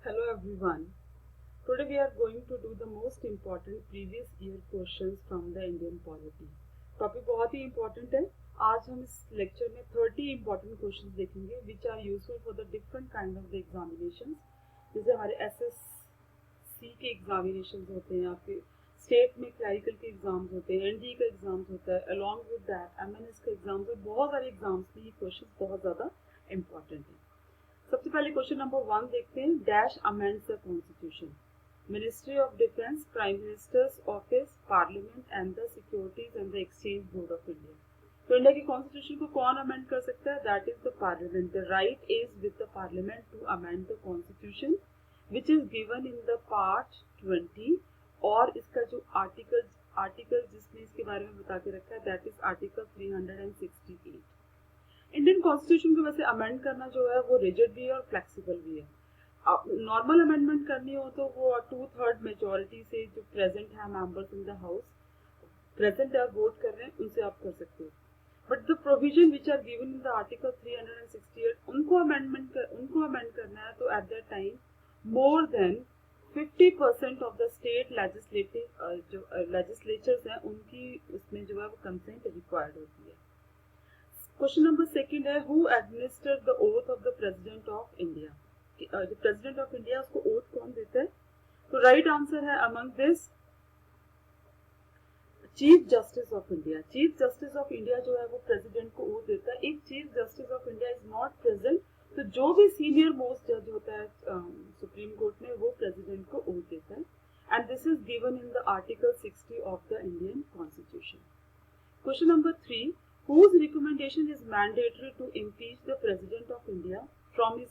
Hello everyone. Today we are going to do the most important previous year questions from the Indian polity. Topic बहुत ही important है. आज हम इस lecture में 30 important questions देखेंगे which are useful for the different kind of the examinations. जैसे हमारे SSC के examinations होते हैं, आपके स्टेट में क्लरिकल के एग्जाम्स होते हैं, NDA का एग्जाम्स होता है, अलॉन्ग विद दैट MNS का एग्जाम्स है. बहुत सारे एग्जाम्स में ये क्वेश्चन बहुत ज़्यादा इंपॉर्टेंट है. सबसे पहले क्वेश्चन नंबर 1 देखते हैं. Dash amends the constitution. Ministry of defence, prime minister's office, parliament and the securities and the exchange board of India. तो इंडिया की कॉन्स्टिट्यूशन को कौन अमेंड कर सकता है? That is the parliament. The right is with the parliament to amend the constitution which is given in the part 20. और इसका जो आर्टिकल जिसने इसके बारे में बता के रखा है that is article 368. Indian constitution को वैसे अमेंड करना जो है वो रिजिड भी है और फ्लेक्सिबल भी है. नॉर्मल अमेंडमेंट करनी हो तो वो 2/3 मेजोरिटी से जो प्रेजेंट है members in the house present है वोट कर रहे हैं उनसे आप कर सकते हो. But the provision which are given in the article 368 उनको अमेंड करना है तो at that time more than 50% of the state legislative जो लेजिस्लेचर्स हैं उनकी उसमें जो है वो कंसेंट रिक्वायर्ड होती है. क्वेश्चन नंबर 2 है who administer the oath of the president of India. जो प्रेसिडेंट ऑफ इंडिया उसको ओथ कौन देता है? तो राइट आंसर है among this chief justice of India. Chief justice of India जो है वो प्रेसिडेंट को ओथ देता है. If chief justice of India is not present तो जो भी सीनियर मोस्ट जज होता है सुप्रीम कोर्ट में वो प्रेसिडेंट को ओथ देता है. And this is given in the article 60 of the Indian constitution. Question number 3. Whose recommendation is mandatory to impeach the President of India from his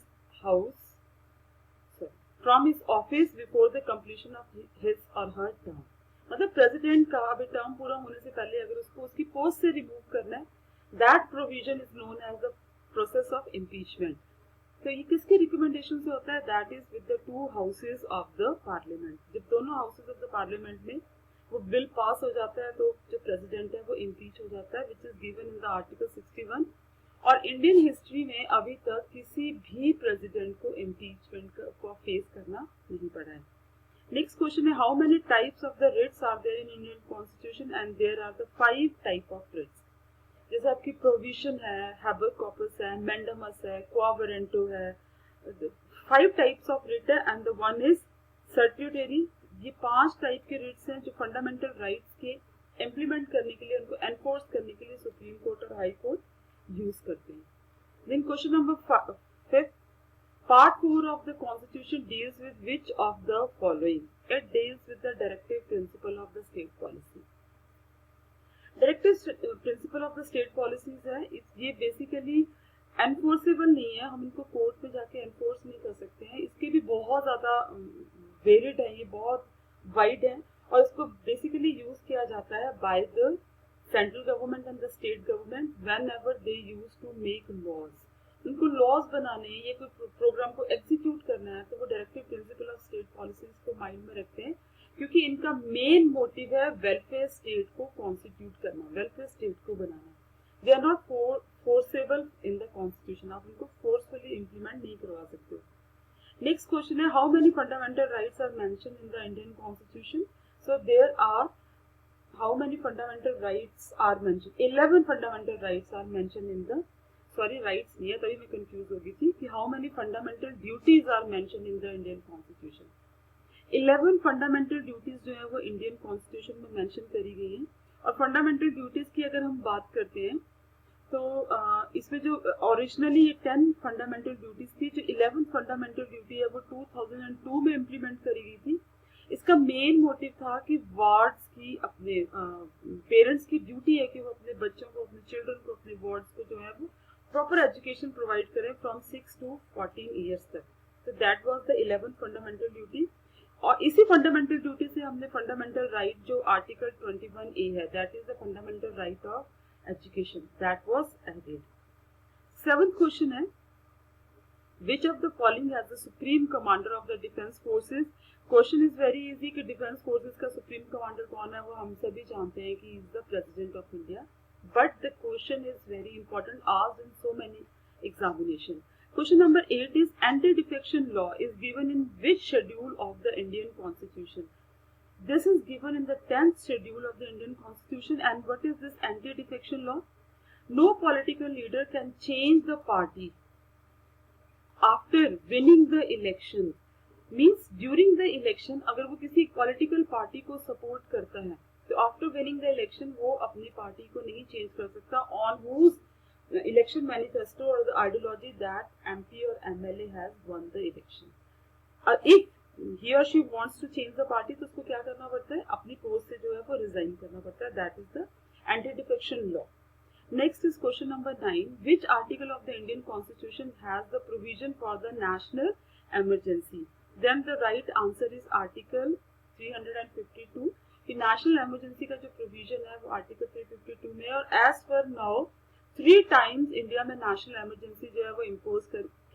office before the completion of his or her term. मतलब president का अभी term पूरा होने से पहले अगर उसको उसकी पोस्ट से रिमूव करना है that provision is known as the process of impeachment. तो ये किसके रिकमेंडेशन से होता है? That is with the 2 houses of the parliament. जब दोनों हाउसेज ऑफ द पार्लियामेंट में वो बिल पास हो जाता है तो जो प्रेसिडेंट है वो इम्पीच हो जाता है विच is given in the article 61. और इंडियन हिस्ट्री में अभी तक किसी भी प्रेसिडेंट को इम्पीचमेंट को फेस करना नहीं पड़ा है. नेक्स्ट क्वेश्चन है how many types of the writs are there in Indian constitution and there are the 5 type of writs. जैसे आपकी प्रोविजन है, हैबेस कॉर्पस है, मैंडेमस है, क्वा वारंटो है. 5 टाइप्स ऑफ रिट है एंड द 1 इज सर्ट्यूटरी. ये 5 टाइप के रिट्स हैं जो फंडामेंटल राइट्स के इम्प्लीमेंट करने के लिए उनको एनफोर्स करने के लिए सुप्रीम कोर्ट और हाई कोर्ट यूज करते हैं. Then question number 5. Part 4 of the constitution deals with which of the following. It deals with the directive principle of the state policy. Directive principle of the state policies है ये basically enforceable नहीं है. हम इनको court में जाके enforce नहीं कर सकते हैं. इसके भी बहुत ज्यादा वेरिड है, ये बहुत वाइड है और इसको बेसिकली यूज किया जाता है by the central government and the state government whenever they use to make laws. उनको लॉज बनाने या कोई प्रोग्राम को एग्जीक्यूट करना है तो वो directive principle of state policies को माइंड में रखते हैं क्योंकि इनका मेन मोटिव है वेलफेयर स्टेट को कॉन्स्टिट्यूट करना, वेलफेयर स्टेट को बनाना. They are not forcible in the constitution. आप उनको फोर्सफुली इम्प्लीमेंट नहीं करवा सकते. Next question है how many fundamental rights are mentioned in the Indian Constitution? So there are how many fundamental rights are mentioned? 11 fundamental rights are mentioned in the rights नहीं है तभी मैं कंफ्यूज हो गई थी कि how many fundamental duties are mentioned in the Indian Constitution. 11 fundamental duties जो है वो Indian Constitution में mention करी गई हैं. और fundamental duties की अगर हम बात करते हैं तो इसमें जो ओरिजिनली 10 फंडामेंटल ड्यूटीज थी, जो 11 फंडामेंटल ड्यूटी है वो 2002 में इम्प्लीमेंट करी गई थी. इसका मेन मोटिव था कि वार्ड्स की अपने पेरेंट्स की ड्यूटी है कि वो अपने बच्चों को, अपने चिल्ड्रन को, अपने वार्ड्स को जो है वो प्रॉपर एजुकेशन प्रोवाइड करें फ्रॉम 6 to 14 ईयर्स तक. तो that was the 11th fundamental duty. और इसी फंडामेंटल ड्यूटी से हमने फंडामेंटल राइट जो आर्टिकल 21A है that is the fundamental right of education that was added. 7th question है which of the following has the supreme commander of the defense forces. Question is very easy कि defense forces का supreme commander कौन है वो हम सभी जानते हैं कि is the president of India. But the question is very important asked in so many examination. Question number 8 is anti-defection law is given in which schedule of the Indian Constitution? This is given in the 10th schedule of the Indian Constitution. And what is this anti-defection law? No political leader can change the party after winning the election. Means during the election अगर वो किसी political party को support करता है तो after winning the election वो अपनी party को नहीं चेंज कर सकता on whose election manifesto or the ideology that MP or MLA has won the election. If he or she wants to change the party तो उसको क्या करना पड़ता है, अपनी पोस्ट से जो है वो रिजाइन करना पड़ता है. That is the anti defection law. Next is question number 9. Which article of the Indian Constitution has the provision for the national emergency? Then the right answer is Article 352. कि national emergency का जो provision है वो Article 352 में. और as per now 3 times India में national emergency जो है वो impose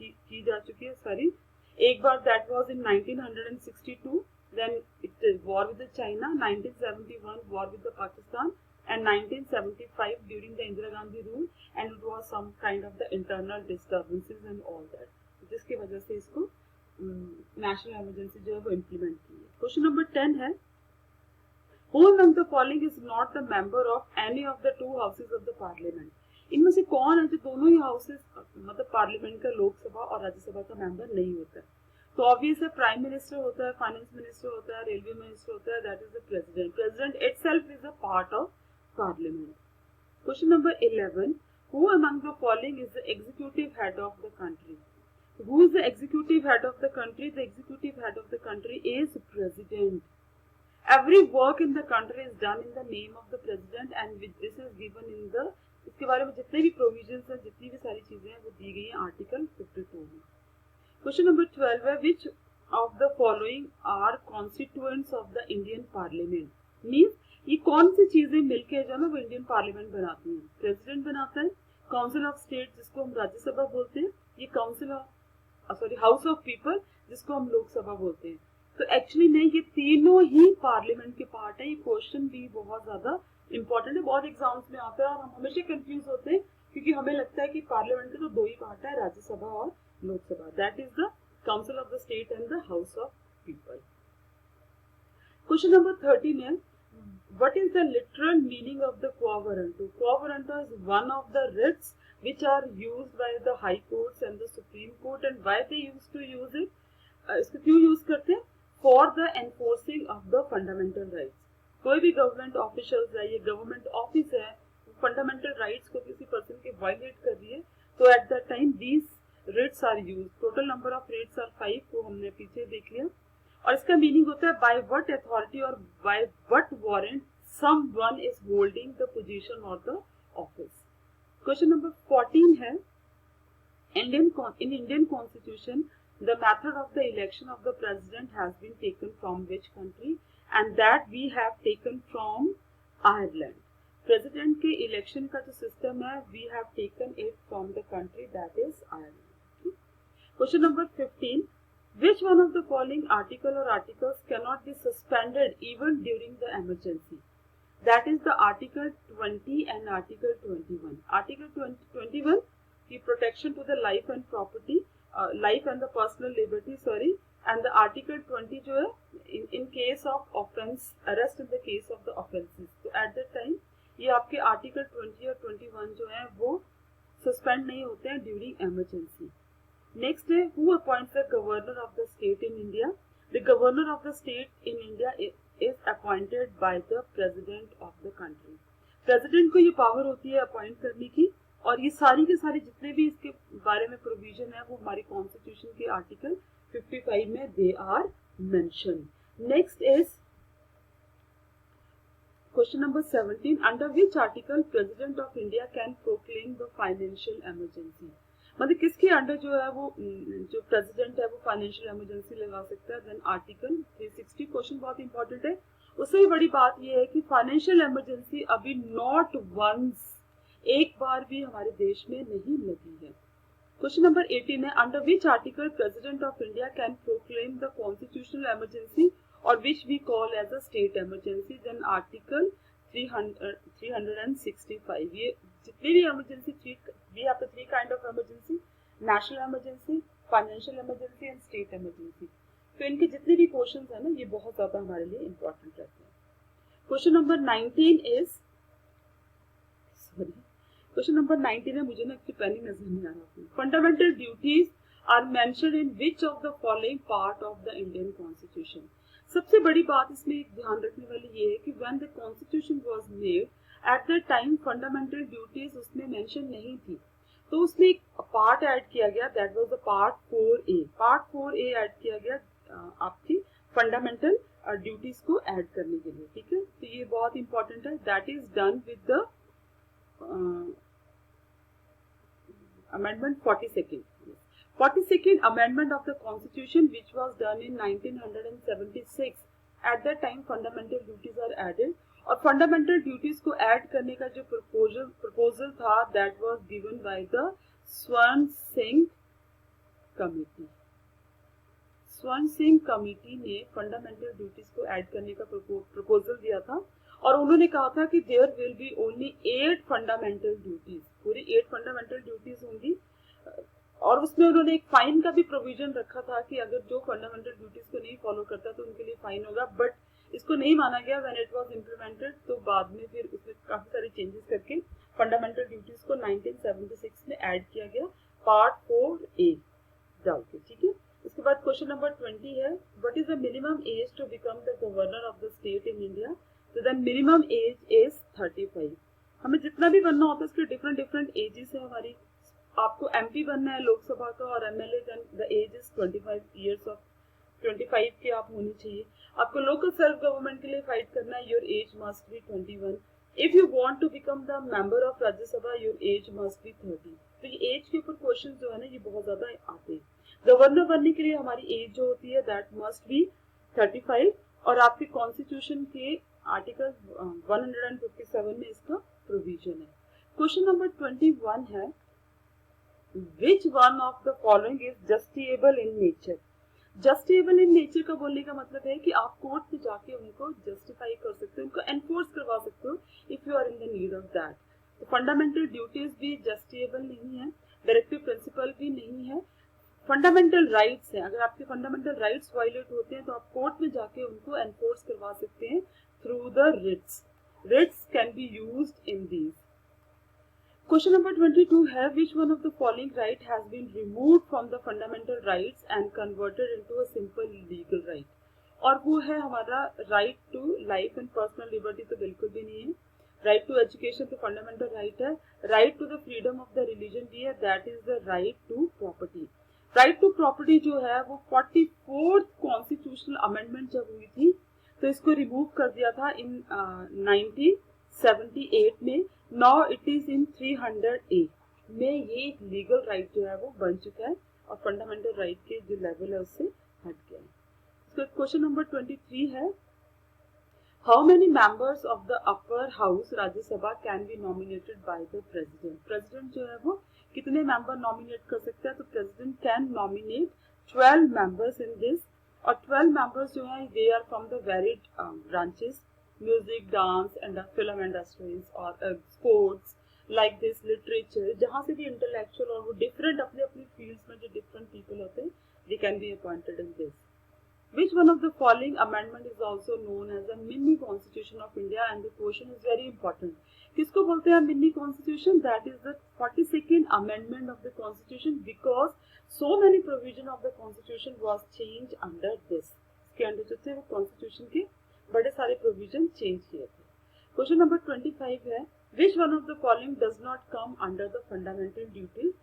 की जा चुकी है. Sorry, एक बार that was in 1962. Then it is war with the China. 1971 war with the Pakistan. And 1975 during the Indira Gandhi rule, and it was some kind of the internal disturbances and all that. जिसकी वजह से इसको national emergency जो है वो implement की है. Question number 10 है Who among the following is not the member of any of the 2 houses of the parliament? इनमें से कौन है जो दोनों ही houses मतलब पार्लियामेंट का लोकसभा और राज्यसभा का मेंबर नहीं होता है? तो ऑब्वियस है प्राइम मिनिस्टर होता है, फाइनेंस मिनिस्टर होता है, रेलवे मिनिस्टर होता है. That is the president. President itself is a part of Parliament. Question number 11. Who among the following is the executive head of the country? Who is the executive head of the country? The executive head of the country is President. Every work in the country is done in the name of the President, and this is given in the इसके बारे में जितने भी provisions हैं, जितनी भी सारी चीजें हैं वो दी गई हैं Article 52 में. Question number 12 है Which of the following are constituents of the Indian Parliament? Means ये कौन सी चीजें मिलके जो है ना वो इंडियन पार्लियामेंट बनाती हैं. प्रेसिडेंट बनाता है, काउंसिल ऑफ स्टेट जिसको हम राज्यसभा बोलते हैं, ये council of house of people जिसको हम लोकसभा बोलते हैं. तो एक्चुअली नहीं, ये तीनों ही पार्लियामेंट के पार्ट है. ये क्वेश्चन भी बहुत ज्यादा इंपॉर्टेंट है, बहुत एग्जाम्स में आता है और हम हमेशा कंफ्यूज होते हैं क्योंकि हमें लगता है कि पार्लियामेंट के तो 2 ही पार्ट है, राज्यसभा और Lok Sabha. That is the council of the state and the house of people. Question number 13 है What is the literal meaning of the quo warranto? Quo warranto is one of the writs which are used by the high courts and the Supreme Court. And why they used to use it? इसको क्यों use करते हैं? For the enforcing of the fundamental rights. कोई भी government officials है, ये government office है, fundamental rights को किसी पर्सन के वायलेट कर रही है तो at that time these writs are used. Total number of writs are 5 को हमने पीछे देख लिया. और इसका मीनिंग होता है बाय व्हाट अथॉरिटी और by what warrant someone is holding the position और द ऑफिस. क्वेश्चन नंबर 14 है in Indian Constitution the method of the election of the president has been taken from which country? And that we have taken from Ireland. President के election का जो system है we have taken it from the country that is Ireland. Question number 15. Which one of the following article or articles cannot be suspended even during the emergency? That is the Article 20 and Article 21. Article 21 the protection to the life and property, life and the personal liberty, and the Article 20 जो है in case of offense, arrest in the case of the offenses. So at that time ये आपके Article 20 और 21 जो है वो suspend नहीं होते हैं during emergency. Next है who appoints the governor of the state in India? The governor of the state in India is appointed by the president of the country. President को ये power होती है appoint करने की और ये सारी के सारी जितने भी इसके बारे में provision है वो हमारी constitution के article 55 में they are mentioned. Next is question number 17. Under which article president of India can proclaim the financial emergency? मतलब किसके अंडर जो है वो जो प्रेसिडेंट है वो फाइनेंशियल इमरजेंसी लगा सकता है? Then article 360. क्वेश्चन बहुत इंपॉर्टेंट है. उससे भी बड़ी बात ये है कि फाइनेंशियल इमरजेंसी अभी नॉट वंस, एक बार भी हमारे देश में नहीं लगी है. क्वेश्चन नंबर 18 है under which article president of India can proclaim the constitutional emergency or which we call as a state emergency? Then article 365. ये जितनी भी emergency, we have the 3 kind of emergency. National emergency, financial emergency and state emergency. तो इनके जितने भी question है ना ये बहुत ज्यादा हमारे लिए इंपॉर्टेंट रहते हैं। Question number 19 is, sorry question number 19 है, मुझे ना इसकी पेन नजर नहीं आ रहा। Fundamental duties are mentioned in which of the following part of the Indian constitution. सबसे बड़ी बात इसमें एक ध्यान रखने वाली ये है कि when the constitution was made at the time fundamental duties उसमें मेंशन नहीं थी, तो उसमें एक पार्ट ऐड किया गया, that was the part 4A। Part 4A add किया गया आपकी फंडामेंटल ड्यूटीज को ऐड करने के लिए, ठीक है। तो ये बहुत इंपॉर्टेंट है, that is done with the amendment 42nd amendment of the constitution which was done in 1976। at that time fundamental duties are added, और fundamental duties को add करने का जो proposal था that was given by the स्वर्ण Singh committee. स्वर्ण Singh committee ने fundamental duties को ऐड करने का प्रपोजल दिया था, और उन्होंने कहा था कि there will be only 8 fundamental duties, पूरी 8 फंडामेंटल ड्यूटीज होंगी। और उसमें उन्होंने एक फाइन का भी प्रोविजन रखा था कि अगर जो फंडामेंटल ड्यूटीज को नहीं फॉलो करता तो उनके लिए फाइन होगा, बट इसको नहीं माना गया व्हेन इट वाज इम्प्लीमेंटेड। तो बाद में फिर उसमें काफी सारे चेंजेस करके फंडामेंटल ड्यूटीज को 1976 में ऐड किया गया पार्ट 4A डाल के, ठीक है। उसके बाद क्वेश्चन नंबर 20 है, what is the minimum age to become the governor of the state in India. तो द मिनिमम एज इज 35। हमें जितना भी बनना होता है उसके डिफरेंट एजेस है हमारी। आपको MP बनना है लोकसभा का और MLA, then the age is 25 years of 25 के आप होनी चाहिए। आपको लोकल सेल्फ गवर्नमेंट के लिए फाइट करना है, your age must be 21। If you want to become the member of Rajya Sabha your age must be 30। तो ये एज के ऊपर क्वेश्चन जो है ना ये बहुत ज्यादा आते हैं। गवर्नर बनने के लिए हमारी एज जो होती है दैट मस्ट बी 35, और आपके कॉन्स्टिट्यूशन के आर्टिकल 157 में इसका प्रोविजन है। क्वेश्चन नंबर 21 है, which one of the following is justiciable in nature. Justiciable in nature का बोलने का मतलब है कि आप कोर्ट में जाके उनको जस्टिफाई कर सकते हो, उनको एनफोर्स करवा सकते हो if you are in the need of that. तो फंडामेंटल ड्यूटीज भी जस्टिएबल नहीं है, डायरेक्टिव प्रिंसिपल भी नहीं है, फंडामेंटल राइट्स हैं। अगर आपके फंडामेंटल राइट्स वायलेट होते हैं तो आप कोर्ट में जाके उनको एनफोर्स करवा सकते हैं through the writs. Writs can be used in these. Question number 22 है, which one of the following right has been removed from the fundamental rights and converted into a simple legal right. और वो है हमारा right to life and personal liberty, तो बिल्कुल भी नहीं है। राइट टू एजुकेशन तो फंडामेंटल राइट है। Right to the freedom of the religion भी है, that is the right to property. Right to property जो है वो 44th कॉन्स्टिट्यूशनल अमेंडमेंट जब हुई थी तो इसको रिमूव कर दिया था इन 1978 में। Now it is in 300A में ये एक लीगल राइट जो है वो बन चुका है और फंडामेंटल राइट के जो लेवल है उससे हट गया है। उसके बाद क्वेश्चन नंबर 23 है, how many members of the upper house Rajya Sabha can be nominated by the president. President जो है वो कितने मेंबर नॉमिनेट कर सकते हैं, तो president can nominate 12 members in this, और 12 मेंबर्स जो हैं they are from the varied branches, music, dance and film industries और स्पोर्ट्स लाइक दिस, लिटरेचर, जहाँ से भी इंटेलेक्चुअल और वो डिफरेंट अपने अपने फील्ड्स में जो डिफरेंट पीपल होते हैं they can be appointed in this. Which one of the following amendment is also known as the mini constitution of India? And the question is very important. किसको बोलते हैं mini constitution? That is the 42nd amendment of the constitution because so many provision of the constitution was changed under this. इसके अंदर जो थे वो constitution के बड़े सारे provision change किए थे। Question number 25 है, which one of the following does not come under the fundamental duties?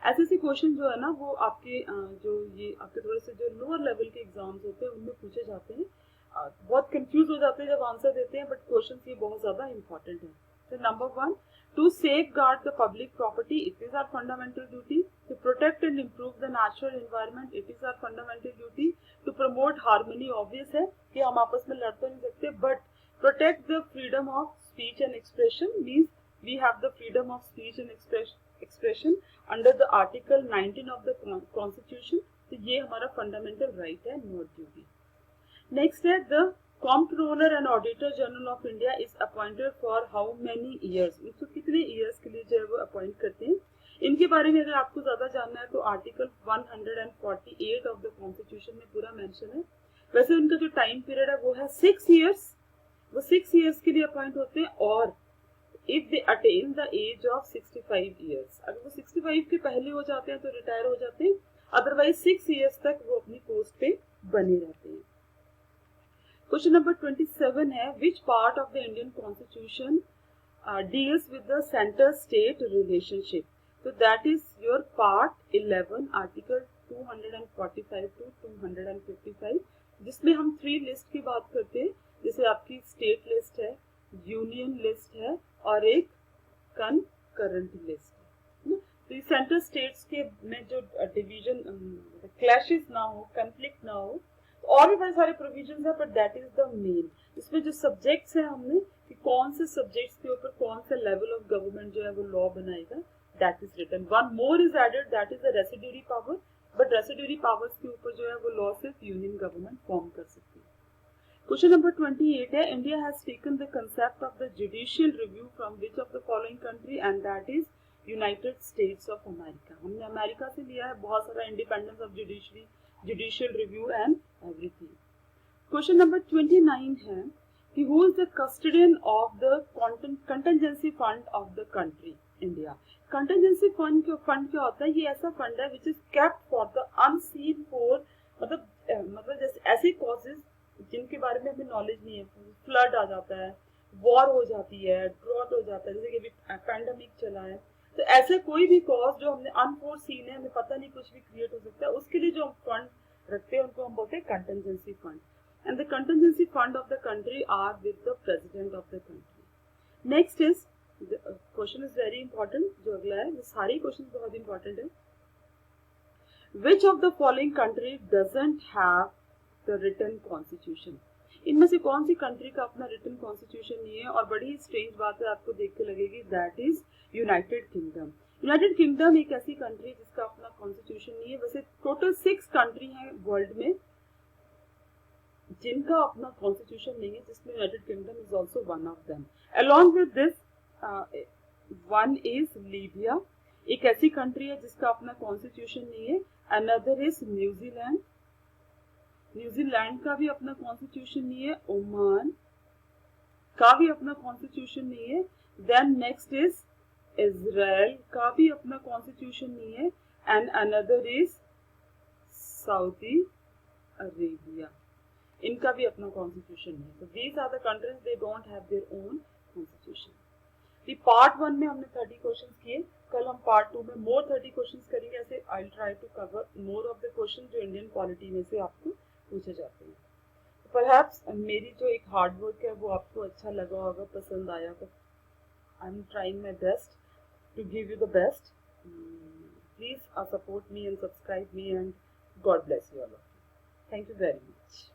ऐसे क्वेश्चन जो है ना वो आपके जो ये आपके थोड़े से जो लोअर लेवल के एग्जाम्स होते हैं उनमें पूछे जाते हैं। बहुत कंफ्यूज हो जाते हैं जब आंसर देते हैं, बट क्वेश्चन ये बहुत ज्यादा इंपॉर्टेंट है। तो number 1, to safeguard the public property, it is our fundamental duty. To protect and improve the natural environment, it is our fundamental duty. To promote harmony, obvious है कि हम आपस में लड़ तो नहीं सकते, but protect the freedom of speech and expression means we have the freedom of speech and expression under the article 19 of the constitution. तो ये हमारा फंडामेंटल राइट है, नॉट ड्यूटी। नेक्स्ट है, the controller and auditor general of India is appointed for how many years. उसको कितने years के लिए जो है वो अपॉइंट करते हैं। इनके बारे में अगर आपको ज्यादा जानना है तो आर्टिकल 148 ऑफ द कॉन्स्टिट्यूशन में पूरा मेंशन है। वैसे उनका जो टाइम पीरियड है वो है 6 इयर्स, वो 6 इयर्स के लिए अपॉइंट होते हैं। और if they attain the age of 65 years, अगर वो 65 के पहले हो जाते हैं तो रिटायर हो जाते हैं, अदरवाइज 6 इयर्स तक वो अपनी पोस्ट पे बने रहते हैं। क्वेश्चन नंबर 27 है, which part of the Indian constitution deals with the center state relationship? So that is your part 11 article 245 to 255, जिसमें हम 3 लिस्ट की बात करते हैं, जैसे आपकी स्टेट लिस्ट है, यूनियन लिस्ट है और एक कंकरेंट लिस्ट है। तो सेंटर स्टेट्स के में जो डिवीजन क्लैशेस ना हो, कंफ्लिक्ट ना हो, और भी बड़े सारे प्रोविजन है, but that is the main. इसमें जो सब्जेक्ट्स है हमने कि कौन से सब्जेक्ट्स के ऊपर कौन से लेवल ऑफ गवर्नमेंट जो है वो लॉ बनाएगा, that is written. One more is added, that is the residuary power, but residuary powers के ऊपर जो है वो लॉ सिर्फ यूनियन गवर्नमेंट फॉर्म कर सकती है। क्वेश्चन नंबर 28 है, India has taken the concept of the judicial review from which of the following country, and that is United states of America. हमने अमेरिका से लिया है बहुत सारा independence of judiciary, judicial review and everything. Question number 29 है कि who is the custodian of the contingency fund of the country India. Contingency fund क्या होता है? ये ऐसा फंड है which is kept for the unseen four, मतलब जैसे ऐसे कॉजेज जिनके बारे में हमें नॉलेज नहीं है, फ्लड आ जाता है, वॉर हो जाती है, ड्रॉट हो जाता है, जैसे कि अभी पैंडेमिक चला है, तो ऐसे कोई भी कॉज जो हमने अनफोर्सीन है, हमें पता नहीं कुछ भी क्रिएट हो सकता है, उसके लिए जो हम फंड रखते हैं उनको हम बोलते हैं contingency fund. And the contingency fund of the country are with the president of the country. Next is question is very important, जो अगला है, सारे क्वेश्चन बहुत इंपॉर्टेंट है। Which of the following country doesn't have the written constitution? इनमें से कौन सी country का अपना रिटन कॉन्स्टिट्यूशन नहीं है? और बड़ी स्ट्रेंज बात है, आपको देख के लगेगी, that is United kingdom. United kingdom एक ऐसी कंट्री है जिसका अपना कॉन्स्टिट्यूशन नहीं है। वैसे टोटल 6 कंट्री हैं वर्ल्ड में जिनका अपना कॉन्स्टिट्यूशन नहीं है, जिसमें United kingdom is also one of them. Along with this one is Libya, एक ऐसी कंट्री है जिसका अपना कॉन्स्टिट्यूशन नहीं है। अनदर इज न्यूजीलैंड, न्यूजीलैंड का भी अपना कॉन्स्टिट्यूशन नहीं है। ओमान का भी अपना कॉन्स्टिट्यूशन नहीं है। देन नेक्स्ट इज इजराइल का भी अपना कॉन्स्टिट्यूशन नहीं है। And another is Saudi Arabia, इनका भी अपना कॉन्स्टिट्यूशन नहीं है। तो these are the countries, they don't have their own constitution. Part 1 में हमने 30 क्वेश्चन किए, कल हम पार्ट 2 में मोर 30 क्वेश्चन करेंगे। ऐसे I will try to cover more of the question जो इंडियन पॉलिटी में से आपको पूछे जाते हैं। परहैप्स मेरी जो एक हार्ड वर्क है वो आपको अच्छा लगा होगा, पसंद आया होगा। I am trying my best to give you the best. Please support me and subscribe me, and God bless you all. Thank you very much.